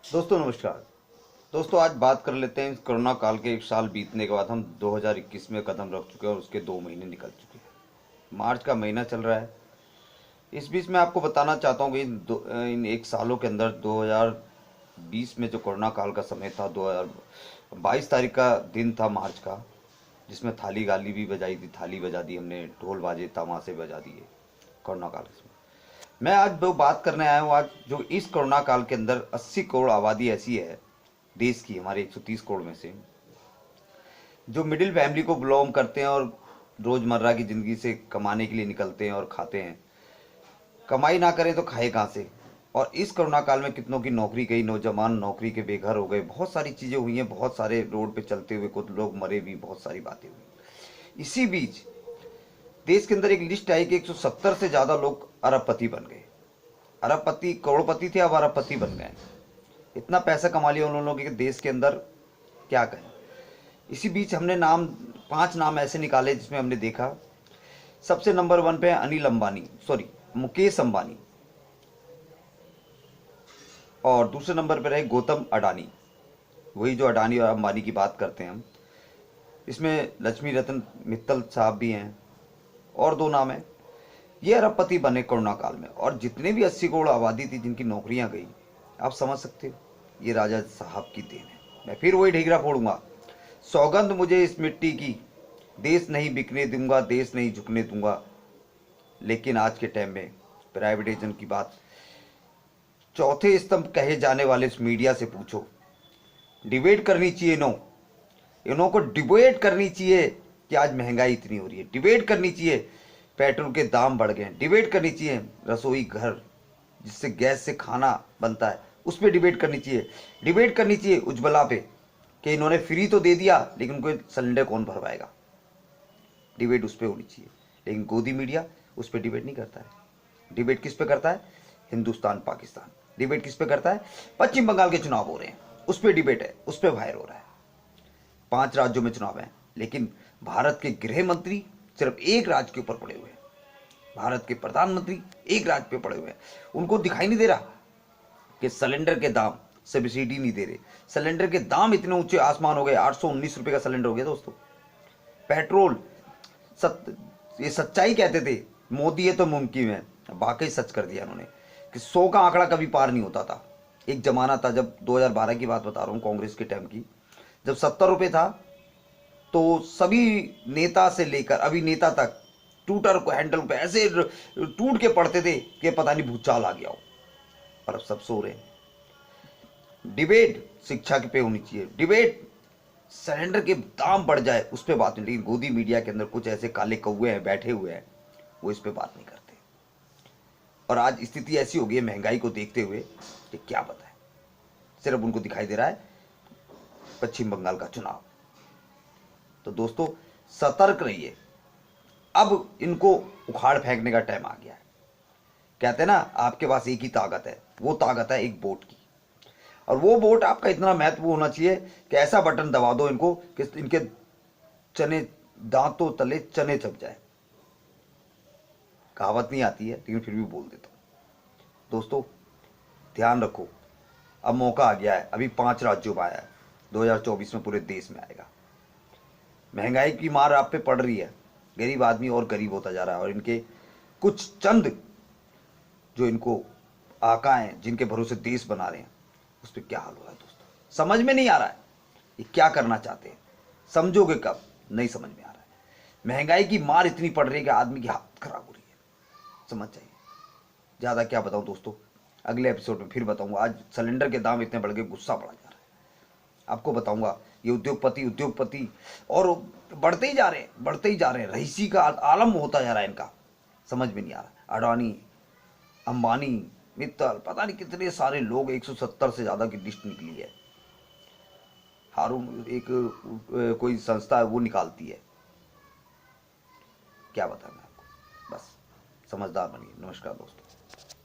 दोस्तों नमस्कार। दोस्तों आज बात कर लेते हैं इस कोरोना काल के एक साल बीतने के बाद हम 2021 में कदम रख चुके हैं और उसके 2 महीने निकल चुके हैं। मार्च का महीना चल रहा है। इस बीच मैं आपको बताना चाहता हूँ कि इन एक सालों के अंदर 2020 में जो कोरोना काल का समय था, 2022 तारीख का दिन था मार्च का, जिसमें थाली गाली भी बजाई थी, थाली बजा दी हमने, ढोल बाजे तमाशे बजा दिए कोरोना काल में। मैं आज वो बात करने आया हूँ आज जो इस कोरोना काल के अंदर 80 करोड़ आबादी ऐसी है देश की, हमारे 130 करोड़ में से, जो मिडिल फैमिली को बिलोंग करते हैं और रोजमर्रा की जिंदगी से कमाने के लिए निकलते हैं और खाते हैं। कमाई ना करें तो खाए कहाँ से। और इस कोरोना काल में कितनों की नौकरी गई, नौजवान नौकरी के बेघर हो गए, बहुत सारी चीजें हुई हैं, बहुत सारे रोड पे चलते हुए कुछ लोग मरे भी, बहुत सारी बातें हुई। इसी बीच देश के अंदर एक लिस्ट आई कि 170 से ज्यादा लोग अरबपति बन गए। अरबपति करोड़पति थे, अब अरबपति बन गए। इतना पैसा कमा लिया उन लोगों के देश के अंदर, क्या कहें। इसी बीच हमने 5 नाम ऐसे निकाले जिसमें हमने देखा सबसे नंबर 1 पे है अनिल अंबानी, सॉरी मुकेश अंबानी, और दूसरे नंबर पर रहे गौतम अडानी। वही जो अडानी और अंबानी की बात करते हैं हम। इसमें लक्ष्मी रतन मित्तल साहब भी हैं और 2 नाम है। ये अरबपति बने कोरोना काल में, और जितने भी 80 करोड़ आबादी थी जिनकी नौकरियां गई, आप समझ सकते हो ये राजा साहब की देन है। मैं फिर वही ढीगरा फोड़ूंगा, सौगंध मुझे इस मिट्टी की, देश नहीं बिकने दूंगा, देश नहीं झुकने दूंगा। लेकिन आज के टाइम में प्राइवेटाइजेशन की बात, चौथे स्तंभ कहे जाने वाले इस मीडिया से पूछो, डिबेट करनी चाहिए इन्हों को डिबेट करनी चाहिए कि आज महंगाई इतनी हो रही है, डिबेट करनी चाहिए पेट्रोल के दाम बढ़ गए, डिबेट करनी चाहिए रसोई घर जिससे गैस से खाना बनता है उस पर डिबेट करनी चाहिए, डिबेट करनी चाहिए उज्ज्वला पे कि इन्होंने फ्री तो दे दिया लेकिन उनको सिलेंडर कौन भरवाएगा। डिबेट उस पर होनी चाहिए। लेकिन गोदी मीडिया उस पर डिबेट नहीं करता है। डिबेट किस पे करता है? हिंदुस्तान पाकिस्तान। डिबेट किस पे करता है? पश्चिम बंगाल के चुनाव हो रहे हैं उस पर डिबेट है, उस पर वायर हो रहा है। 5 राज्यों में चुनाव है लेकिन भारत के गृह मंत्री सिर्फ एक राज्य के ऊपर पड़े हुए हैं, भारत के प्रधानमंत्री एक राज्य पे पड़े हुए हैं। उनको दिखाई नहीं दे रहा कि सिलेंडर के दाम सब्सिडी नहीं दे रहे, सिलेंडर के दाम इतने ऊंचे आसमान हो गए, 819 रुपए का सिलेंडर हो गया दोस्तों। पेट्रोल ये सच्चाई कहते थे मोदी है तो मुमकिन है, वाकई सच कर दिया उन्होंने कि 100 का आंकड़ा कभी पार नहीं होता था। एक जमाना था, जब 2012 की बात बता रहा हूं, कांग्रेस के टाइम की, जब 70 रुपए था तो सभी नेता से लेकर अभिनेता तक ट्विटर को हैंडल पे ऐसे टूट के पड़ते थे कि पता नहीं भूचाल आ गया हो। पर अब सब सो रहे हैं। डिबेट शिक्षा के पे होनी चाहिए, डिबेट सिलेंडर के दाम बढ़ जाए उस पर बात नहीं। लेकिन गोदी मीडिया के अंदर कुछ ऐसे काले कौए हैं बैठे हुए हैं, वो इस पर बात नहीं करते। और आज स्थिति ऐसी हो गई है महंगाई को देखते हुए कि क्या बताएं। सिर्फ उनको दिखाई दे रहा है पश्चिम बंगाल का चुनाव। तो दोस्तों सतर्क रहिए, अब इनको उखाड़ फेंकने का टाइम आ गया है। कहते हैं ना आपके पास एक ही ताकत है, वो ताकत है एक वोट की। और वो वोट आपका इतना महत्वपूर्ण होना चाहिए कि ऐसा बटन दबा दो इनको कि इनके चने, दांतों तले चने चप जाए। कहावत नहीं आती है लेकिन फिर भी बोल देता हूं। दोस्तों ध्यान रखो, अब मौका आ गया है, अभी 5 राज्यों में आया है, 2024 में पूरे देश में आएगा। महंगाई की मार आप पे पड़ रही है, गरीब आदमी और गरीब होता जा रहा है, और इनके कुछ चंद जो इनको आका हैं जिनके भरोसे देश बना रहे हैं, उस पर क्या हाल हो रहा है दोस्तों, समझ में नहीं आ रहा है। ये क्या करना चाहते हैं, समझोगे कब, नहीं समझ में आ रहा है। महंगाई की मार इतनी पड़ रही है कि आदमी की हालत खराब हो रही है, समझ जाइए। ज़्यादा क्या बताऊं दोस्तों, अगले एपिसोड में फिर बताऊंगा। आज सिलेंडर के दाम इतने बढ़ गए, गुस्सा बढ़ा जा रहा है, आपको बताऊंगा। ये उद्योगपति उद्योगपति और बढ़ते ही जा रहे हैं, बढ़ते ही जा रहे हैं, रईसी का आलम होता जा रहा है इनका, समझ में नहीं आ रहा। अडानी, अंबानी, मित्तल, पता नहीं कितने सारे लोग, 170 से ज्यादा की लिस्ट निकली है। हारून एक कोई संस्था है वो निकालती है। क्या बताएं मैं आपको, बस समझदार बनिए। नमस्कार दोस्तों।